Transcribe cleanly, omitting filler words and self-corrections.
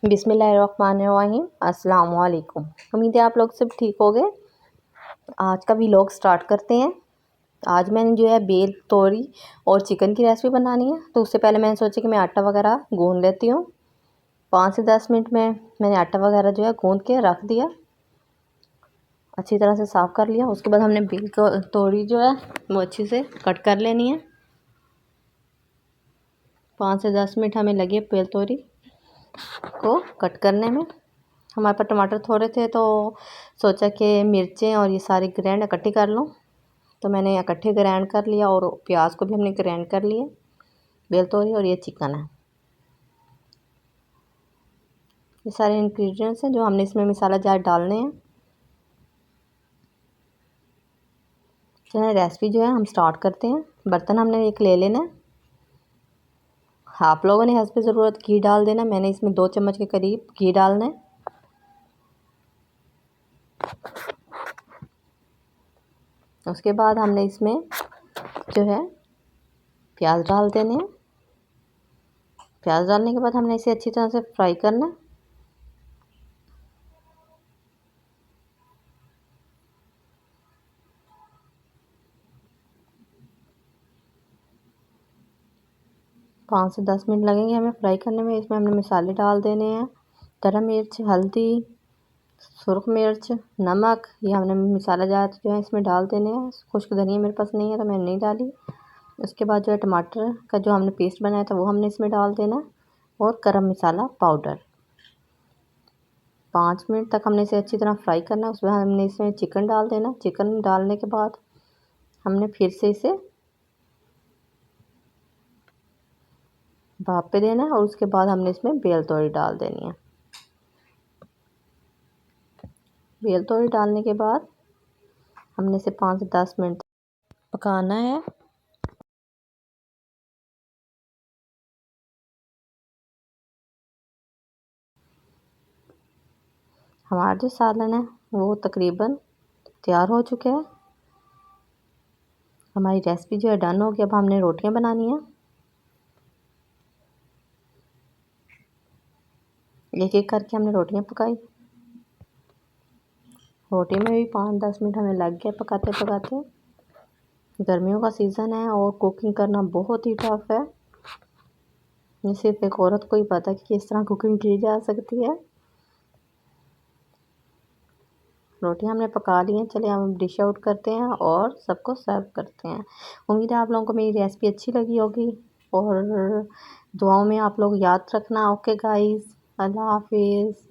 बिस्मिल्लाहिर्रहमानिर्रहीम। अस्सलाम वालेकुम। उम्मीद है आप लोग सब ठीक हो गए। आज का व्लॉग स्टार्ट करते हैं। आज मैंने जो है बेल तोरी और चिकन की रेसिपी बनानी है, तो उससे पहले मैंने सोचा कि मैं आटा वगैरह गूंद लेती हूँ। 5 से 10 मिनट में मैंने आटा वगैरह जो है गूंद के रख दिया, अच्छी तरह से साफ़ कर लिया। उसके बाद हमने बेल तोरी जो है वो अच्छे से कट कर लेनी है। 5 से 10 मिनट हमें लगे बेल तोरी को कट करने में। हमारे पास टमाटर थोड़े थे तो सोचा कि मिर्चें और ये सारी ग्रैंड इकट्ठी कर लूँ, तो मैंने इकट्ठे ग्रैंड कर लिया। और प्याज को भी हमने ग्रैंड कर लिए। बेल तोरी और ये चिकन है, ये सारे इंग्रेडिएंट्स हैं जो हमने इसमें मसाला जार डालने हैं। चलिए रेसिपी जो है हम स्टार्ट करते हैं। बर्तन हमने एक ले लेना है। आप लोगों ने हस्ब ज़रूरत घी डाल देना। मैंने इसमें 2 चम्मच के करीब घी डालना है। उसके बाद हमने इसमें जो है प्याज डाल देने हैं। प्याज डालने के बाद हमने इसे अच्छी तरह से फ्राई करना है। पाँच से 10 मिनट लगेंगे हमें फ्राई करने में। इसमें हमने मसाले डाल देने हैं। गरम मिर्च, हल्दी, सुरख मिर्च, नमक, ये हमने मसाला जार जो है इसमें डाल देने हैं। खुश्क धनिया मेरे पास नहीं है तो मैंने नहीं डाली। उसके बाद जो है टमाटर का जो हमने पेस्ट बनाया था वो हमने इसमें डाल देना, और गरम मसाला पाउडर। 5 मिनट तक हमने इसे अच्छी तरह फ्राई करना है। उसमें हमने इसमें चिकन डाल देना। चिकन डालने के बाद हमने फिर से इसे भाप पे देना है, और उसके बाद हमने इसमें बेल तोरी डाल देनी है। बेल तोरी डालने के बाद हमने इसे 5 से 10 मिनट पकाना है। हमारा जो सालन है वो तकरीबन तैयार हो चुका है। हमारी रेसिपी जो है डन हो गई। अब हमने रोटियां बनानी है। एक एक करके हमने रोटियां पकाई। रोटी में भी 5-10 मिनट हमें लग गए पकाते पकाते। गर्मियों का सीज़न है और कुकिंग करना बहुत ही टफ है। ये सिर्फ एक औरत को ही पता है कि किस तरह कुकिंग की जा सकती है। रोटियां हमने पका ली हैं। चलिए हम डिश आउट करते हैं और सबको सर्व करते हैं। उम्मीद है आप लोगों को मेरी रेसिपी अच्छी लगी होगी, और दुआओं में आप लोग याद रखना। ओके गाइस, अल्लाह हाफिज़।